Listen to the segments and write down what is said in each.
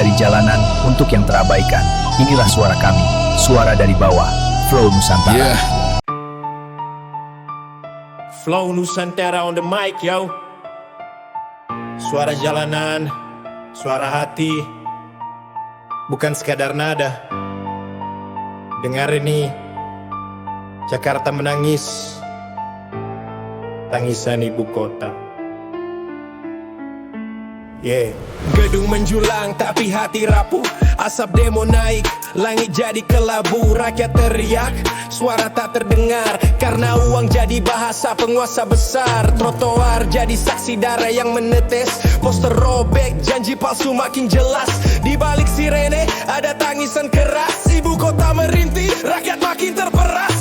dari jalanan untuk yang terabaikan. Inilah suara kami, suara dari bawah, Flow Nusantara. Flow Nusantara on the mic, yo. Suara jalanan, suara hati, bukan sekadar nada. Dengar ini, Jakarta menangis, tangisan ibu kota. Gedung menjulang tapi hati rapuh. Asap demo naik, langit jadi kelabu. Rakyat teriak, suara tak terdengar karena uang jadi bahasa penguasa besar. Trotoar jadi saksi darah yang menetes. Poster robek, janji palsu makin jelas. Di balik sirene ada tangisan keras. Ibu kota merintih, rakyat makin terperas.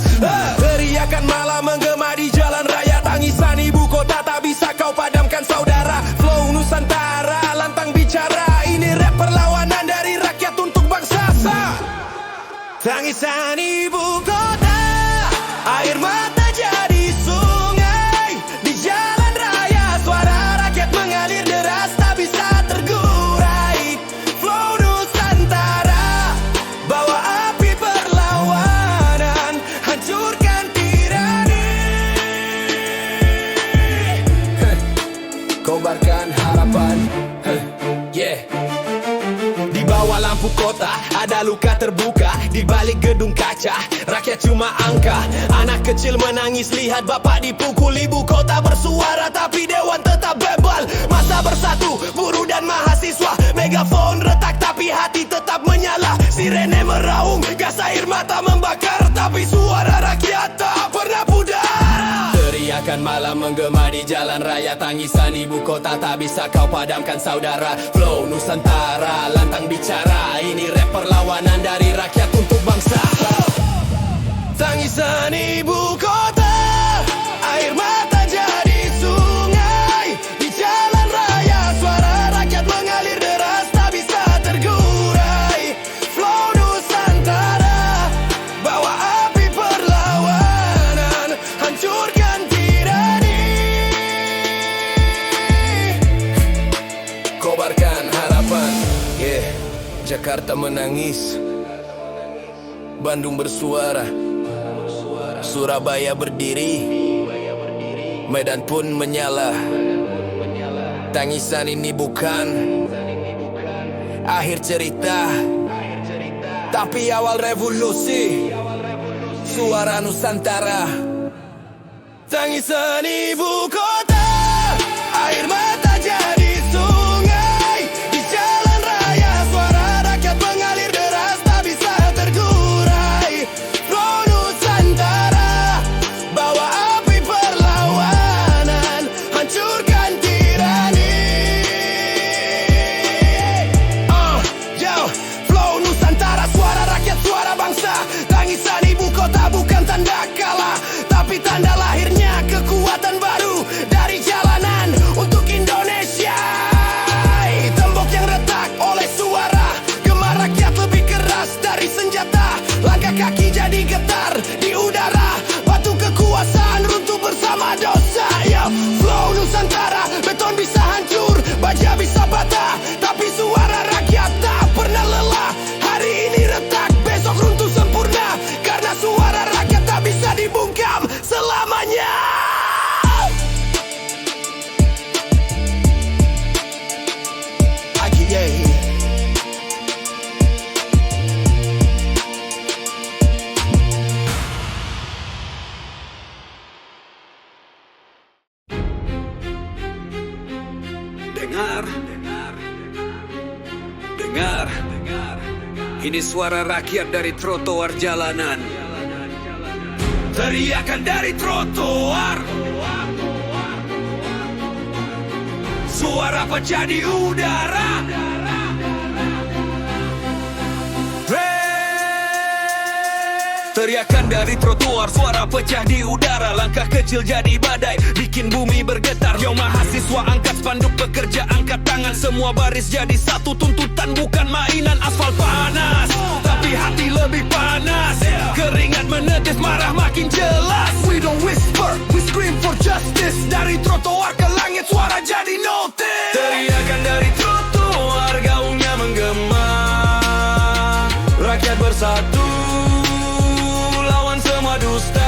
Teriakan malah menggema di jalan raya. Tangisan ibu kota tak bisa kau padamkan saudara. Flow Nusantara, lantang bicara. Ini rap perlawanan dari rakyat untuk bangsa. Tangisan ibu kota, air mata jadi sungai. Di jalan raya suara rakyat mengalir deras tak bisa tergurai. Flow Nusantara, bawa api perlawanan, hancurkan tirani. Kobarkan harapan. Di bawah lampu kota ada luka terbuka. Di balik gedung kaca rakyat cuma angka. Anak kecil menangis lihat bapak dipukul. Ibu kota bersuara tapi dewan tetap bebal. Masa bersatu buruh dan mahasiswa. Megafon retak tapi hati tetap menyala. Sirene meraung, gas air mata membakar, tapi suara rakyat tak pernah pudar. Teriakan malam menggema di jalan raya. Tangisan ibu kota tak bisa kau padamkan saudara. Flow Nusantara, lantang bicara. Ini rap perlawanan dari rakyat untuk bangsa. Tangisan ibu kota, air mata jadi sungai. Di jalan raya suara rakyat mengalir deras tak bisa tergurai. Flow Nusantara, bawa api perlawanan, hancurkan tirani. Kobarkan harapan. Jakarta menangis, Bandung bersuara, Surabaya berdiri, Medan pun menyala. Tangisan ini bukan akhir cerita, tapi awal revolusi. Suara Nusantara, tangisan ibu kota, air mata jadi sungai. Di jalan raya suara rakyat mengalir deras tak bisa tergurai. Flow Nusantara, bawa api perlawanan, hancurkan tirani. Flow Nusantara, suara rakyat, suara bangsa. Tangisan ibu kota bukan tanda kalah, tapi tanda lahirnya kekuatan baru dari jalanan untuk Indonesia. Tembok yang retak oleh suara, gemar rakyat lebih keras dari senjata. Langkah kaki jadi getar di udara, batu kekuasaan runtuh bersama dosa. Flow Nusantara, beton bisa hancur, baja bisa patah, tapi suara rakyat tak pernah lelah. Hari ini retak, besok runtuh sempurna, karena suara rakyat tak bisa dibungkam selamanya. Dengar, ini suara rakyat dari trotoar jalanan. Teriakan dari trotoar, suara pecah di udara. Teriakan dari trotoar, suara pecah di udara. Langkah kecil jadi badai, bikin bumi bergetar. Yo mahasiswa angkat spanduk, pekerja angkat tangan. Semua baris jadi satu, tuntutan bukan mainan. Aspal panas, tapi hati lebih panas. Keringat menetes, marah makin jelas. We don't whisper, we scream for justice. Dari trotoar ke langit, suara jadi notice. Teriakan dari trotoar, gaungnya menggema. bersatu lawan semua dusta.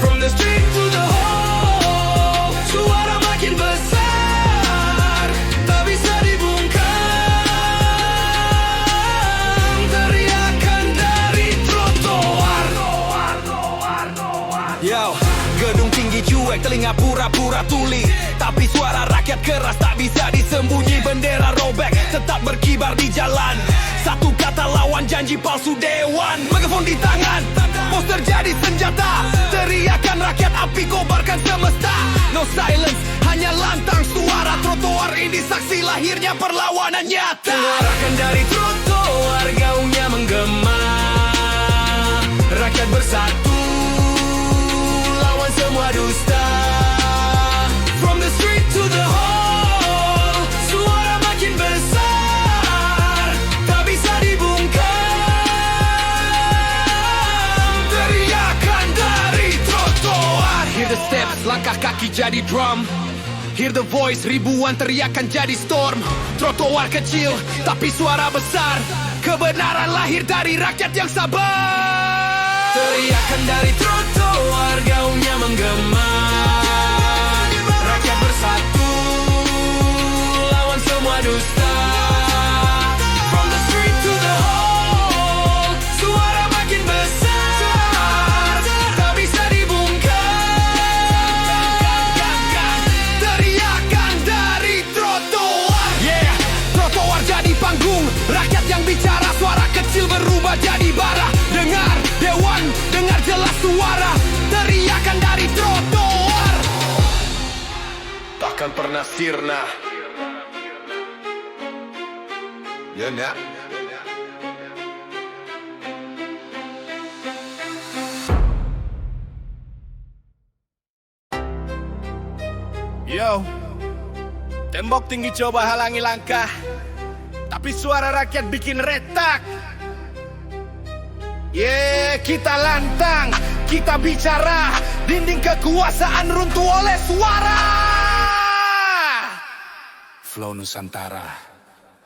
From the street to the hall, suara makin besar, tak bisa dibungkam. Teriakan dari trotoar. Yo, gedung tinggi cuek, telinga pura-pura tuli, tapi suara rakyat keras tak bisa disembunyi. Bendera robek tetap berkibar di jalan, satu kata lawan janji palsu dewan. Megafon di tangan, poster jadi senjata, teriakan rakyat api kobarkan semesta. No silence, hanya lantang suara. Trotoar ini saksi lahirnya perlawanan nyata. Suarakan dari trotoar, gaungnya menggema. Rakyat bersatu lawan semua dusta. From the street to the hall, suara makin besar, tak bisa dibungkam. Teriakan dari trotoar. Hear the steps, langkah kaki jadi drum. Hear the voice, ribuan teriakan jadi storm. Trotoar kecil, tapi suara besar. Kebenaran lahir dari rakyat yang sabar. Teriakan dari trotoar, gaungnya menggema. Rakyat bersatu lawan semua dusta. From the street to the hall, suara makin besar, tak bisa dibungkam. Teriakan dari trotoar. Yeah, trotoar jadi panggung, rakyat yang bicara, suara kecil berubah jadi bara. Dengar dewan, dengar jelas suara, teriakan dari trotoar takkan pernah sirna. Ya nak. Yo, tembok tinggi coba halangi langkah, tapi suara rakyat bikin retak. Yeah, kita lantang, kita bicara, dinding kekuasaan runtuh oleh suara. Flow Nusantara.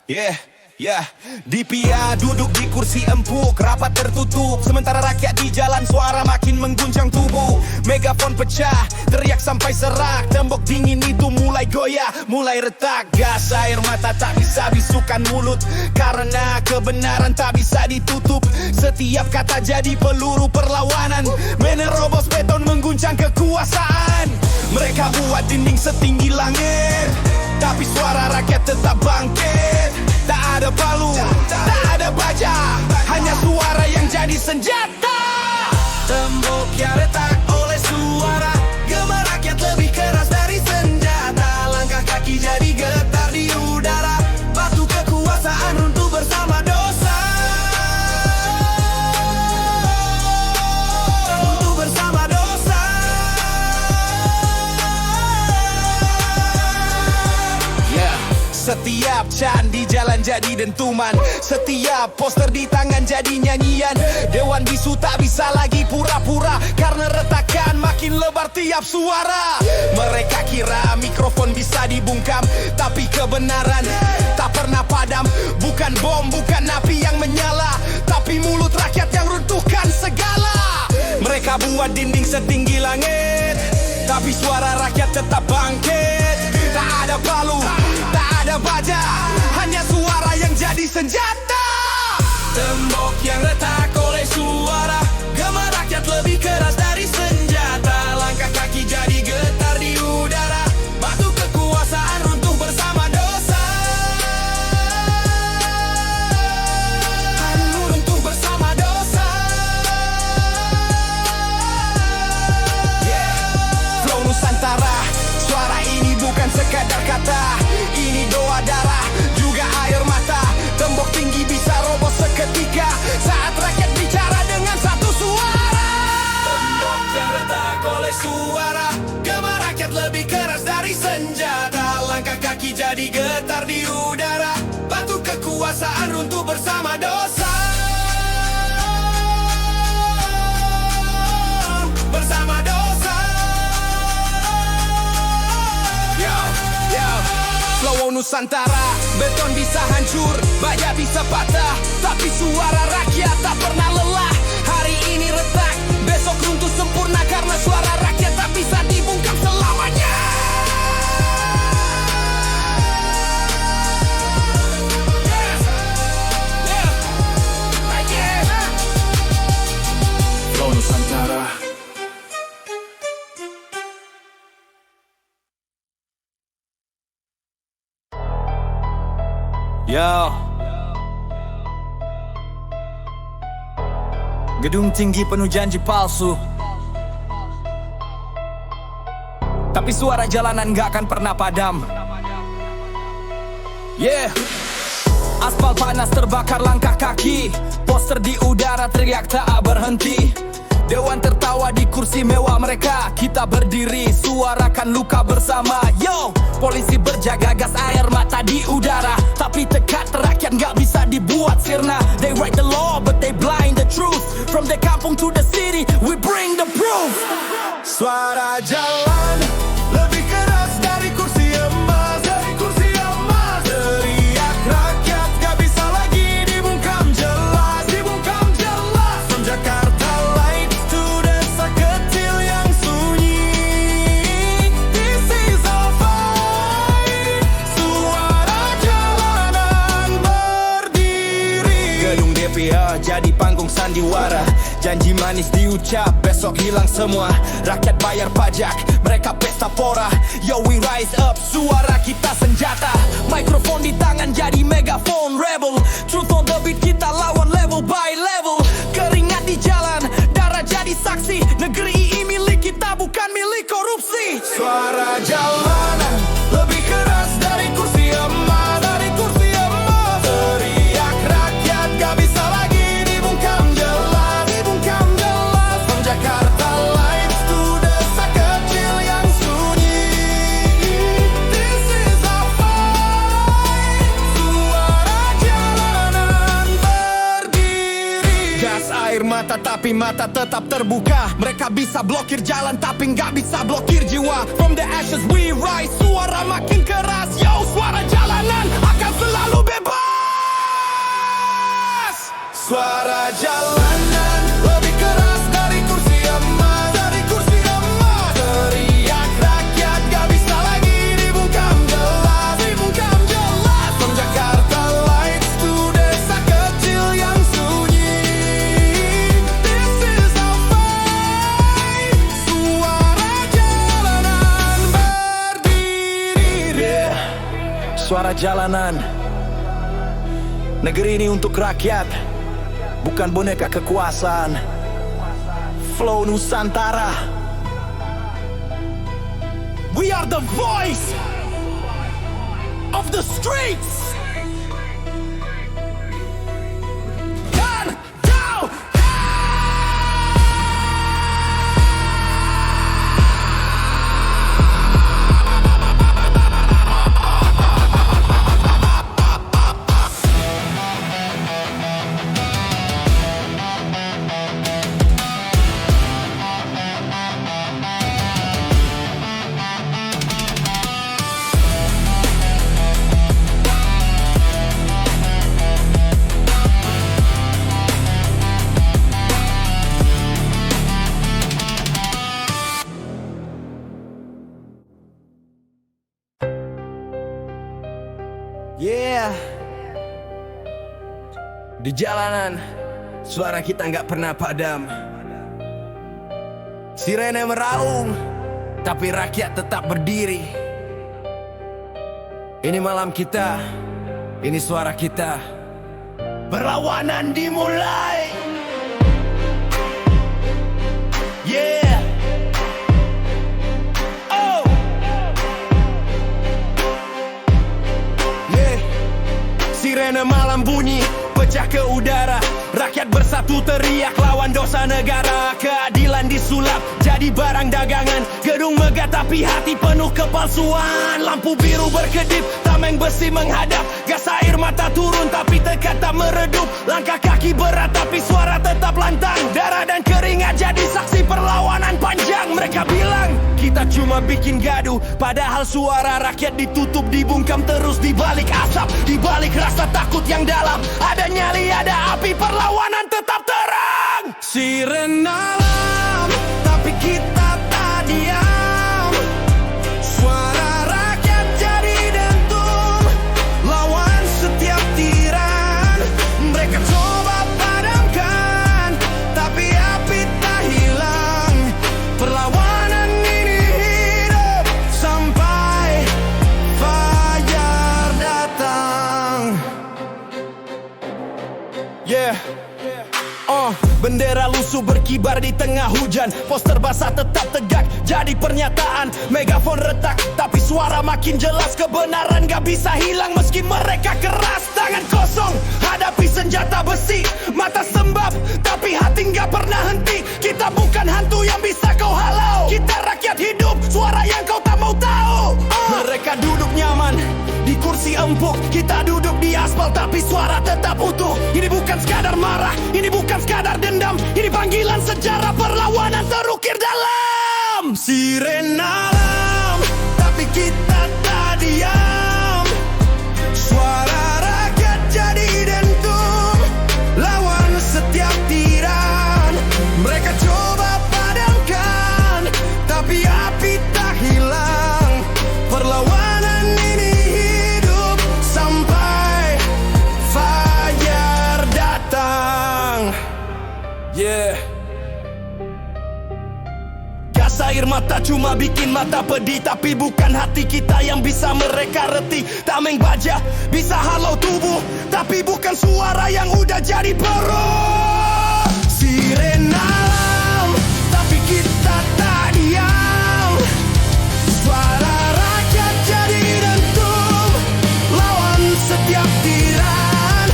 Yeah, DPA duduk di kursi empuk, rapat tertutup, sementara rakyat di jalan, suara makin mengguncang tubuh. Megafon pecah, teriak sampai serak, tembok dingin itu mulai goyah, mulai retak. Gas air mata tak bisa bisukan mulut, karena kebenaran tak bisa ditutup. Setiap kata jadi peluru perlawanan, menerobos beton mengguncang kekuasaan. Mereka buat dinding setinggi langit, tapi suara rakyat tetap bangkit. Tak ada palu, tak ada baja, hanya suara yang jadi senjata. Tembok yang retak oleh suara, gema rakyat lebih keras dari senjata. Langkah kaki jadi getar di udara, batu kekuasaan runtuh bersama dosa. Runtuh bersama dosa. Setiap candi jalan jadi dentuman, setiap poster di tangan jadi nyanyian. Dewan bisu tak bisa lagi pura-pura, karena retakan makin lebar tiap suara. Mereka kira mikrofon bisa dibungkam, tapi kebenaran tak pernah padam. Bukan bom, bukan api yang menyala, tapi mulut rakyat yang runtuhkan segala. Mereka buat dinding setinggi langit, tapi suara rakyat tetap bangkit. Tak ada palu, tak ada baja, hanya suara yang jadi senjata. Tembok yang retak oleh suara, gema rakyat lebih keras dari senjata. Langkah kaki jadi getar di udara, batu kekuasaan runtuh bersama dosa. Runtuh bersama dosa. Flow Nusantara, suara ini bukan sekadar kata, ini doa darah, juga air mata. Tembok tinggi bisa roboh seketika saat rakyat bicara dengan satu suara. Tembok yang retak oleh suara, gema rakyat lebih keras dari senjata. Langkah kaki jadi getar di udara, batu kekuasaan runtuh bersama dosa. Bersama dosa. Flow Nusantara, beton bisa hancur, baja bisa patah, tapi Tapi suara rakyat tak pernah lelah. Hari ini retak, besok runtuh sempurna. Karena suara rakyat tak bisa dibungkam selamanya. Flow Nusantara. Yo, gedung tinggi penuh janji palsu, tapi suara jalanan gak akan pernah padam. Yeah, aspal panas terbakar langkah kaki, poster di udara teriak tak berhenti. Dewan tertawa di kursi mewah mereka. Kita berdiri, suarakan luka bersama. Yo, polisi berjaga, gas air mata di udara. Tapi tekad rakyat gak bisa dibuat sirna. They write the law but they blind the truth. From the kampung to the city, we bring the proof. Suara jalan lebih keras dari kursi emas. Dari kursi emas. Teriak rakyat gak bisa lagi dibungkam jelas. Dibungkam jelas. From Jakarta Light to desa kecil yang sunyi. This is our fight. Suara jalanan berdiri. Gedung DPR jadi panggung sandiwara. Janji manis diucap, besok hilang semua. Rakyat bayar pajak, mereka pesta pora. Yo, we rise up, suara kita senjata. Mikrofon di tangan jadi megaphone rebel. Truth on the beat, kita lawan level by level. Keringat di jalan, darah jadi saksi. Negeri ini milik kita, bukan milik korupsi. Suara jalanan lebih keras dari kursi emas. Dari kursi emas. Teriak rakyat gak bisa lagi dibungkam jelas. Dibungkam jelas. From Jakarta Lights to desa kecil yang sunyi. This is our fight. Suara jalanan berdiri. Gas air mata tapi mata tetap terbuka. Mereka bisa blokir jalan tapi nggak bisa blokir jiwa. From the ashes we rise. Suara makin keras. Yo, suara jalanan akan selalu bebas. Suara jalanan lebih keras dari kursi emas. Dari kursi emas. Teriak rakyat gak bisa lagi dibungkam jelas. Dibungkam jelas. From Jakarta Lights to desa kecil yang sunyi. This is our fight. Suara jalanan berdiri. Suara jalanan. Negeri ini untuk rakyat, bukan boneka kekuasaan. Flow Nusantara. We are the voice of the streets. Kan kau yeah. Di jalanan, suara kita nggak pernah padam. Sirene meraung, tapi rakyat tetap berdiri. Ini malam kita, ini suara kita. Perlawanan dimulai. Yeah. Oh. Yeah. Sirene malam bunyi, pecah ke udara. Rakyat bersatu teriak lawan dosa negara. Keadilan disulap jadi barang dagangan. Gedung megah tapi hati penuh kepalsuan. Lampu biru berkedip, tameng besi menghadap. Gas air mata turun tapi tekad tak meredup. Langkah kaki berat tapi suara tetap lantang. Darah dan keringat jadi saksi perlawanan panjang. Mereka bilang kita cuma bikin gaduh, padahal suara rakyat ditutup, dibungkam terus di balik asap, di balik rasa takut yang dalam. Ada nyali, ada api. tapi perlawanan tetap terang. Siren alam, tapi kita tak diam. Suara rakyat jadi dentum, lawan setiap tiran. Mereka coba padamkan, tapi api tak hilang. Perlawanan ini hidup sampai fajar datang. Yeah. Bendera lusuh berkibar di tengah hujan. Poster basah tetap tegak jadi pernyataan. Megafon retak tapi suara makin jelas. Kebenaran gak bisa hilang meski mereka keras. Tangan kosong hadapi senjata besi. Mata sembab tapi hati gak pernah henti. Kita bukan hantu yang bisa kau halau. Kita rakyat hidup, suara yang kau tak mau tahu. Mereka duduk nyaman di kursi empuk, kita duduk di aspal tapi suara tetap utuh. Ini bukan sekadar marah, ini bukan sekadar dendam. Ini panggilan sejarah, perlawanan terukir dalam. Siren alam, tapi kita tak diam. Suara rakyat jadi dentum, lawan setiap tiran. Mereka coba padamkan, tapi api tak hilang. Perlawanan ini hidup sampai fajar datang. Yeah. Gas air mata cuma bikin mata pedih, tapi bukan hati kita yang bisa mereka reti. Tameng baja bisa halau tubuh, tapi bukan suara yang udah jadi perut. Siren alam, tapi kita tak diam. Suara rakyat jadi dentum, lawan setiap tiran.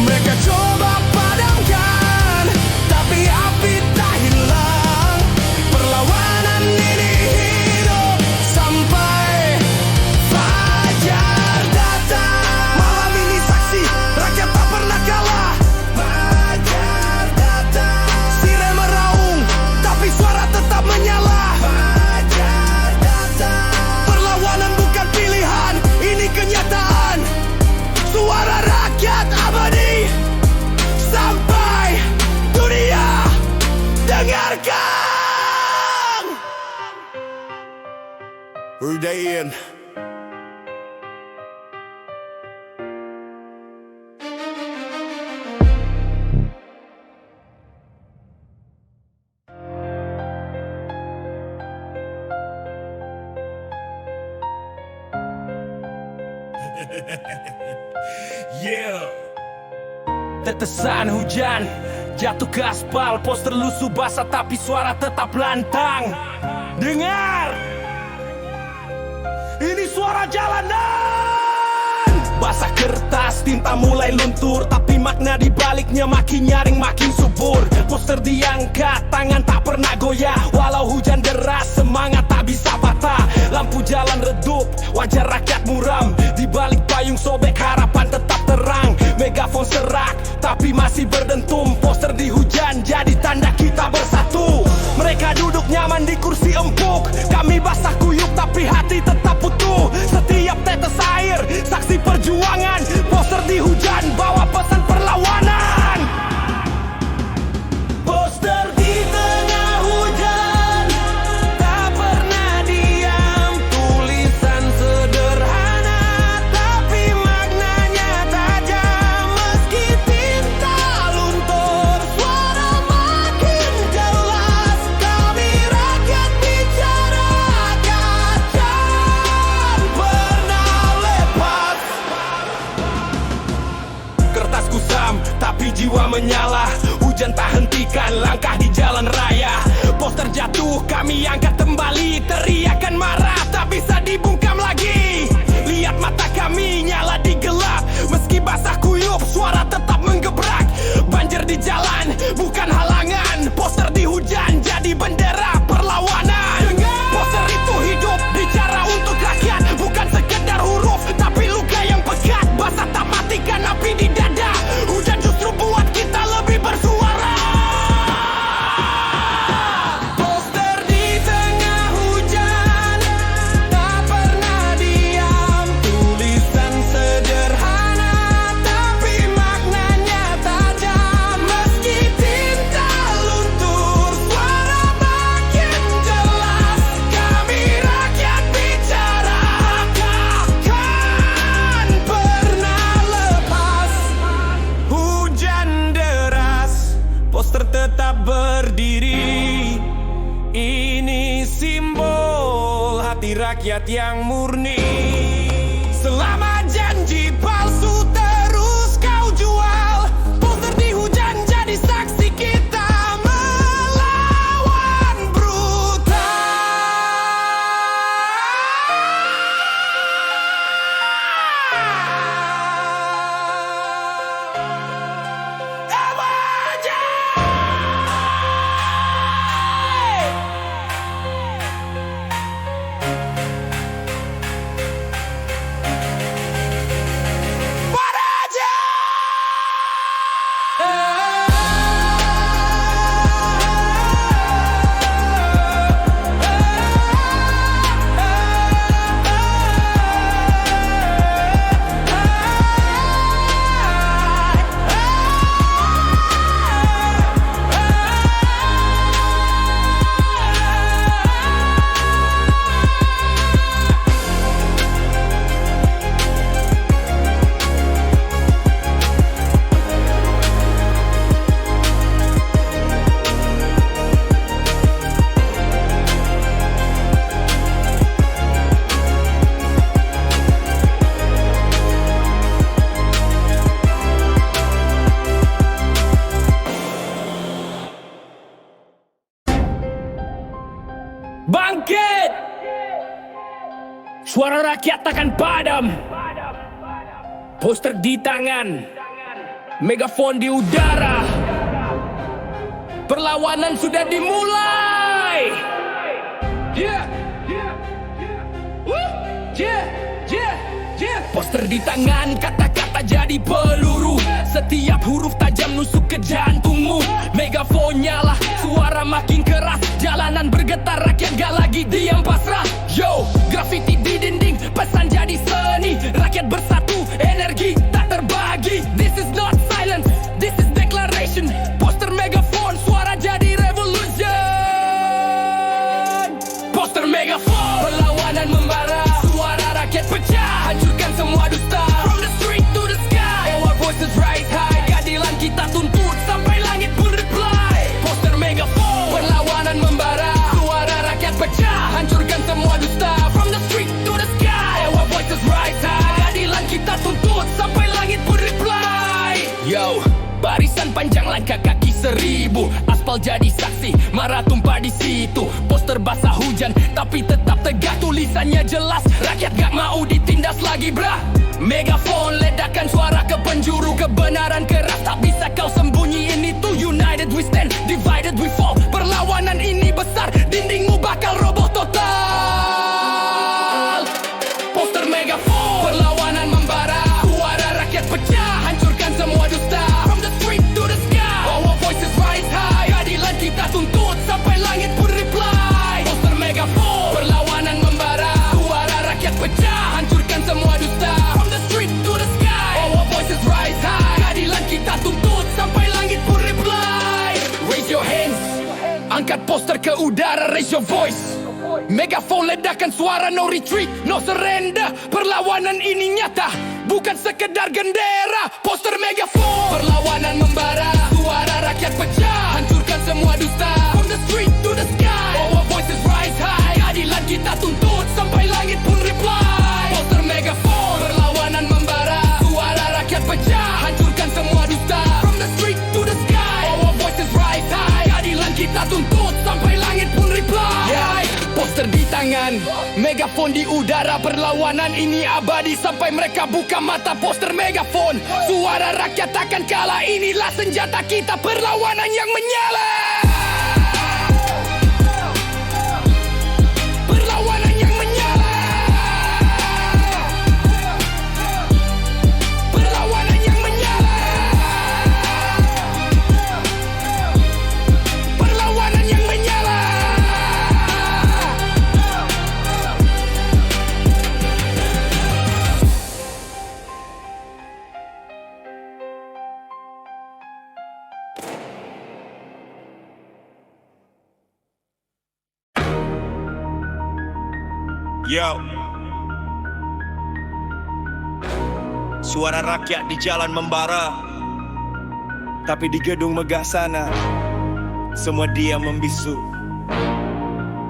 Mereka coba padamkan, tapi api tak hilang. Perlawanan ini hidup sampai fajar datang. Malam ini saksi, rakyat tak pernah kalah. Fajar datang. Siren meraung, tapi suara tetap menyala. Fajar datang. Perlawanan bukan pilihan, ini kenyataan. Suara rakyat abadi sampai dunia dengarkan. Udain. Yeah. Tetesan hujan jatuh ke aspal, poster lusuh basah tapi suara tetap lantang. Dengar, ini suara jalanan. Basah kertas, tinta mulai luntur, tapi makna di baliknya makin nyaring, makin subur. Poster diangkat, tangan tak pernah goyah. Walau hujan deras, semangat tak bisa patah. Lampu jalan redup, wajah rakyat muram. Di balik payung sobek, harapan tetap terang. Megafon serak, tapi masih berdentum. Poster di hujan, jadi tanda kita bersatu. Mereka duduk nyaman di kursi empuk, kami basah kuyup, tapi hati tetap utuh. Setiap tetes air, saksi perjuangan. Poster di hujan, bawa pesan perlawanan. Poster di tengah hujan, tak pernah diam. Tulisan sederhana, tapi maknanya tajam. Meski tinta luntur, suara makin jelas. Kami rakyat bicara, jangan pernah lepas. Kertas kusam, tapi jiwa menyala. Hujan tak hentikan langkah di jalan raya. Poster jatuh, kami angkat kembali. Teriakan marah, tak bisa dibungkam lagi. Lihat mata kami nyala di gelap. Meski basah kuyup, suara tetap menggebrak. Banjir di jalan, bukan halangan. Poster di hujan, jadi bendera perlawanan. Poster itu hidup, bicara untuk rakyat. Bukan sekedar huruf, tapi luka yang pekat. Basah tak matikan api di dada. Hujan justru buat kita lebih bersuara. Poster di tengah hujan, tak pernah rakyat yang murni. Selama janji palsu terus kau jual, poster dihujat jadi saksi kita melawan brutal. Bangkit! Suara rakyat takkan padam. Poster di tangan, megafon di udara. Perlawanan sudah dimulai. Poster di tangan, kata-kata jadi peluru. Setiap huruf tajam nusuk ke jantungmu. Megafon nyala, suara makin keras. Jalanan bergetar, rakyat gak lagi diam pasrah. Yo, graffiti di dinding, pesan jadi seni. Rakyat bersatu, energi tak terbagi. This is not silence, this is declaration. Poster megafon, suara jadi revolution. Poster megafon, perlawanan membara. Suara rakyat pecah, hancurkan semua dusta. From the street to the sky, our voices rise high. Keadilan kita tuntut sampai langit pun reply. Poster megafon, perlawanan membara. Suara rakyat pecah, hancurkan semua dusta. From the street to the sky, our voices rise high. Keadilan kita tuntut sampai langit pun reply. Yo, barisan panjang langkah kaki 1000. Aspal jadi saksi, marah tumpah di situ. Poster basah hujan, tapi tetap tegak. Tulisannya jelas, rakyat gak mau ditindas lagi brah. Megafon, ledakan suara ke penjuru. Kebenaran keras tak bisa kau sembunyiin itu. United we stand, divided we fall. Perlawanan ini besar, dindingmu bakal roboh total. Poster megafon, perlawanan membara. Suara rakyat pecah, hancurkan semua dusta. From the street to the sky, our voices rise high. Keadilan kita tuntut sampai langit pun reply. Poster megafon, perlawanan membara. Suara rakyat pecah, hancurkan semua dusta. From the street to the sky, our voices rise high. Keadilan kita tuntut sampai langit pun reply. Raise your hands, angkat poster ke udara, raise your voice. Megafon, ledakan suara, no retreat, no surrender. Perlawanan ini nyata, bukan sekedar gendera. Poster megafon, perlawanan membara. Suara rakyat pecah, hancurkan semua dusta. From the street to the sky, our voices rise high. Keadilan kita tuntut sampai langit pun reply. Poster megafon, perlawanan membara. Suara rakyat pecah, hancurkan semua dusta. From the street to the sky, our voices rise high. Keadilan kita tuntut sampai langit pun reply. Poster di tangan, megafon di udara. Perlawanan ini abadi sampai mereka buka mata. Poster megafon, suara rakyat takkan kalah. Inilah senjata kita, perlawanan yang menyala. Perlawanan yang menyala. Perlawanan yang menyala. Perlawanan yang menyala. Yo, suara rakyat di jalan membara, tapi di gedung megah sana semua diam membisu.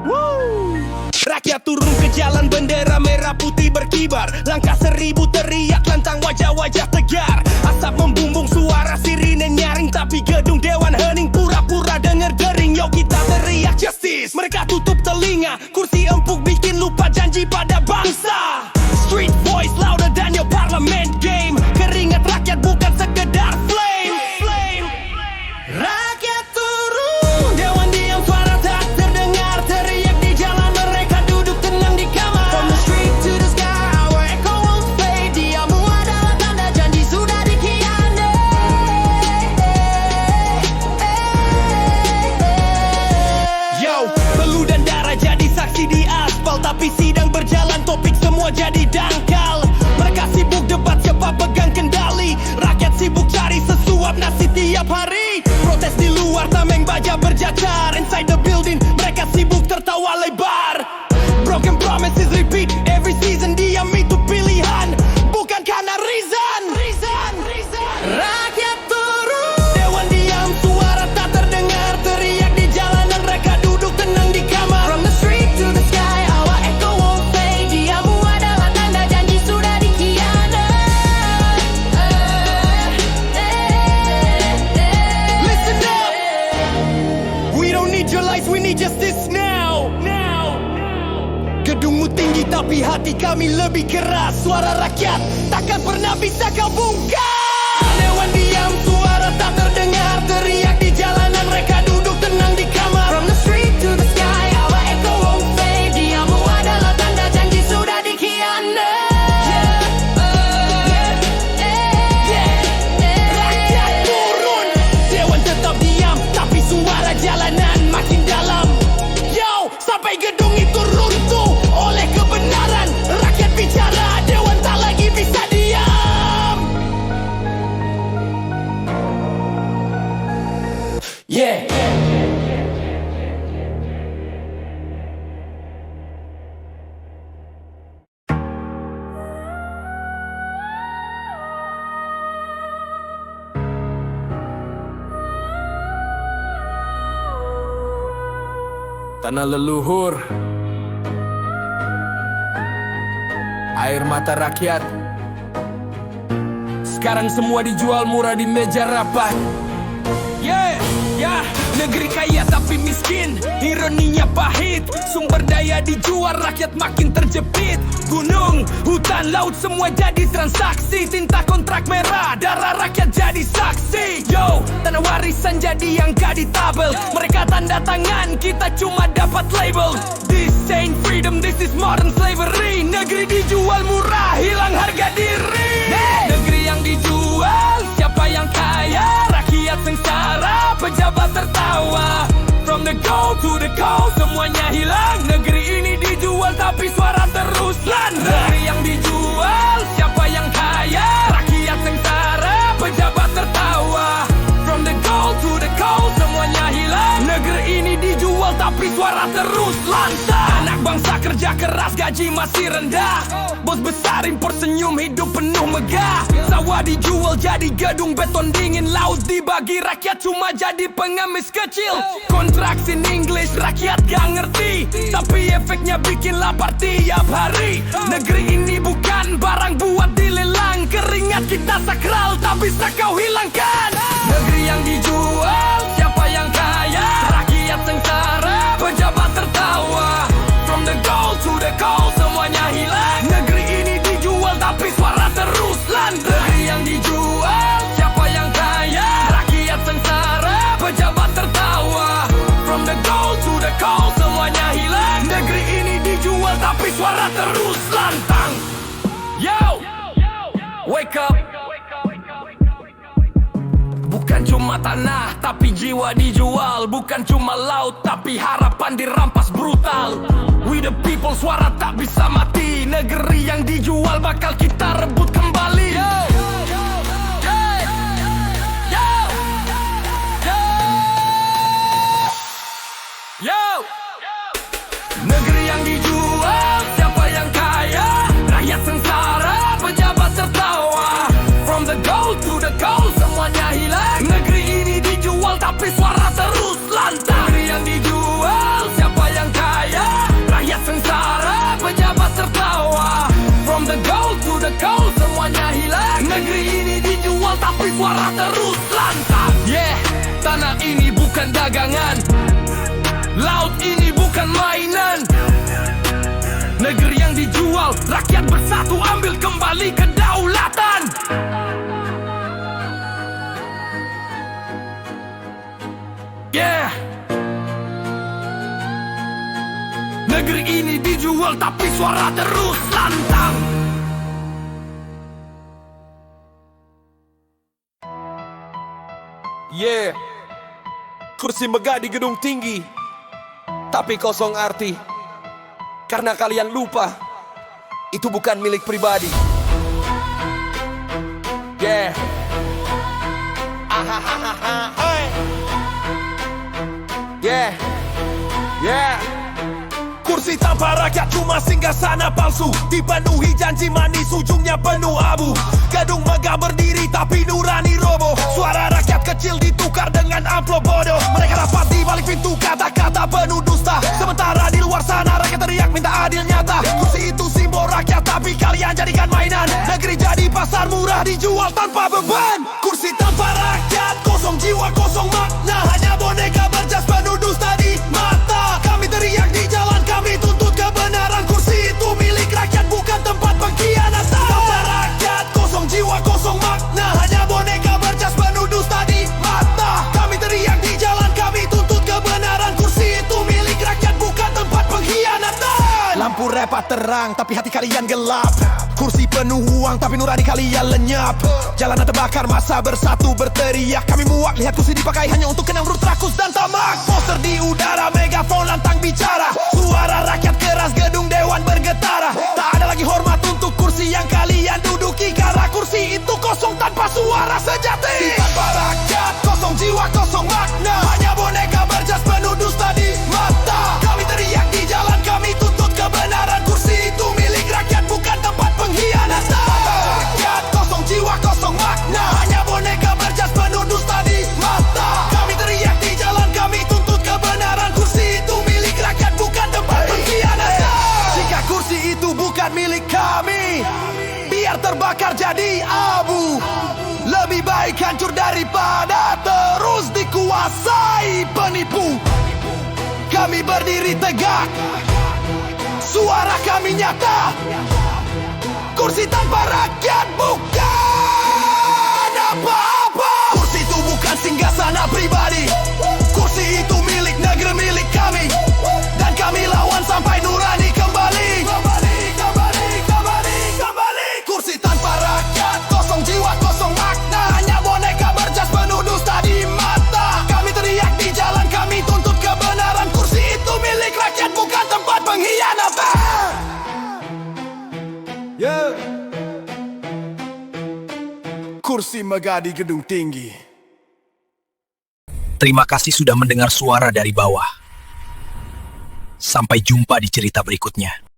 Woo! Rakyat rakyat turun ke jalan, bendera merah putih berkibar. Langkah 1000 teriak lantang, wajah-wajah tegar. Asap membumbung, suara sirine nyaring, tapi gedung dewan hening, pura-pura denger dering. Yo kita teriak justice, mereka tutup telinga. Kursi empuk bikin lupa janji pada bangsa. Street voice louder than your parliament game. Keringat rakyat bukan sekedar flame. Rakyat turun, dewan diam, suara tak terdengar. Teriak di jalan, mereka duduk tenang di kamar. From the street to the sky, our echo won't fade. Diammu adalah tanda janji sudah dikhianati. Yo, peluh dan darah jadi saksi di aspal, tapi sidang berjalan, topik semua jadi dangkal. Mereka sibuk debat siapa pegang kendali, rakyat sibuk cari sesuap nasi tiap hari. Protes di luar, tameng baja berjajar. Inside the building, mereka sibuk tertawa lebar. Broken promises repeat every season. Diam itu pilihan, bukan karena reason. Rakyat turun, dewan diam, suara tak terdengar. Teriak di jalanan, mereka duduk tenang di kamar. From the street to the sky, our echo won't fade. Diammu adalah tanda janji sudah dikhianati. Listen up, we don't need your lies, we need justice now. Gedungmu tinggi tapi hati kami lebih keras. Suara rakyat takkan pernah bisa kau bungkam. Dewan diam, suara tak terdengar. Teriak di jalanan, mereka duduk tenang di kamar. From the street to the sky, our echo won't fade. Diammu adalah tanda janji sudah dikhianati. Rakyat turun, dewan tetap diam, tapi suara jalanan makin dalam. Yo, sampai gedung itu runtuh oleh kebenaran. Rakyat bicara, dewan tak lagi bisa diam. Yeah. Tanah leluhur, air mata rakyat. Sekarang semua dijual murah di meja rapat. Negeri kaya tapi miskin, ironinya pahit. Sumber daya dijual, rakyat makin terjepit. Gunung, hutan, laut semua jadi transaksi. Tinta kontrak merah, darah rakyat jadi saksi. Yo, tanah warisan jadi angka di tabel. Mereka tanda tangan, kita cuma dapat label. This ain't freedom, this is modern slavery. Negeri dijual murah, hilang harga diri. Negeri yang dijual, siapa yang kaya? Rakyat sengsara, pejabat tertawa. From the gold to the coast, semuanya hilang. Negeri ini dijual tapi suara terus landa. Negeri yang dijual, siapa yang kaya? Rakyat sengsara, pejabat tertawa. From the gold to the coast, semuanya hilang. Negeri ini dijual tapi suara terus lantang. Anak bangsa kerja keras, gaji masih rendah. Bos besar impor senyum, hidup penuh megah. Sawah dijual jadi gedung beton dingin. Laut dibagi, rakyat cuma jadi pengemis kecil. Kontraksi English, rakyat gak ngerti, tapi efeknya bikin lapar tiap hari. Negeri ini bukan barang buat dilelang. Keringat kita sakral, tak bisa kau hilangkan. Negeri yang dijual, siapa yang kaya? Rakyat sengsara, pejabat tertawa. From the gold to the coast, semuanya hilang. Negeri ini dijual tapi suara terus landa. Negeri yang dijual, siapa yang kaya? Rakyat sengsara, pejabat tertawa. From the gold to the coast, semuanya hilang. Negeri ini dijual tapi suara terus lantang. Yo, wake up. Bukan cuma tanah tapi jiwa dijual. Bukan cuma laut tapi harapan dirampas brutal. We the people, suara tak bisa mati. Negeri yang dijual bakal kita rebut kembali. Negeri yang dijual, siapa yang kaya? Rakyat sengsara, pejabat tertawa. From the gold to the coast, semuanya hilang. Negeri ini dijual tapi suara terus lantang. Negeri yang dijual, siapa yang kaya? Rakyat sengsara, tapi suara terus lantang. Yeah, tanah ini bukan dagangan, laut ini bukan mainan. Negeri yang dijual, rakyat bersatu ambil kembali kedaulatan. Yeah, negeri ini dijual tapi suara terus lantang. Yeah, kursi megah di gedung tinggi, tapi kosong arti. Karena kalian lupa, itu bukan milik pribadi. Yeah. Yeah. Yeah. Kursi tanpa rakyat cuma singgasana palsu, dipenuhi janji manis ujungnya penuh abu. Gedung megah berdiri tapi nurani roboh. Suara rakyat kecil ditukar dengan amplop bodoh. Mereka rapat di balik pintu kata-kata penuh dusta. Sementara di luar sana rakyat teriak minta adil nyata. Kursi itu simbol rakyat tapi kalian jadikan mainan. Negeri jadi pasar murah dijual tanpa beban. Kursi tanpa rakyat, kosong jiwa kosong makna. Hanya boneka berjas penuh dusta di mata. Kami teriak di jalan, kami tuntut kebenaran. Kursi itu milik rakyat bukan tempat pengkhianatan. Tanpa rakyat, kosong jiwa kosong makna. Hanya boneka berjas penuh dusta di mata. Kami teriak di jalan, kami tuntut kebenaran. Kursi itu milik rakyat bukan tempat pengkhianatan. Lampu repat terang tapi hati kalian gelap. Kursi penuh uang tapi nurani kalian lenyap. Jalanan terbakar, masa bersatu berteriak. Kami muak lihat kursi dipakai hanya untuk kenang urut rakus dan tamak. Poster di udara, megafon lantang bicara. Suara rakyat keras, gedung dewan bergetara. Tak ada lagi hormat untuk kursi yang kalian duduki. Karena kursi itu kosong tanpa suara sejati. Tanpa rakyat, kosong jiwa kosong makna. Hanya boneka berjas penuh dusta di mata. Kami teriak di jalan, kami tuntut kebenaran. Kursi itu milik rakyat bukan tempat pengkhianatan. Rakyat, kosong jiwa kosong makna. Hanya boneka berjas penuh dusta di mata. Kami teriak di jalan, kami tuntut kebenaran. Kursi itu milik rakyat bukan tempat pengkhianatan. Jika kursi itu bukan milik kami, biar terbakar jadi abu. Lebih baik hancur daripada terus dikuasai penipu. Kami berdiri tegak, suara kami nyata. Kursi tanpa rakyat bukan apa-apa. Kursi itu bukan singgasana pribadi. Kursi itu milik negeri, milik kami. Dan kami lawan sampai nurani kembali. Kembali. Kursi tanpa rakyat, kosong jiwa kosong makna. Hanya boneka berjas penuh dusta di mata. Kami teriak di jalan, kami tuntut kebenaran. Kursi itu milik rakyat bukan tempat pengkhianatan. Yeah. Kursi megah di gedung tinggi. Terima kasih sudah mendengar suara dari bawah. Sampai jumpa di cerita berikutnya.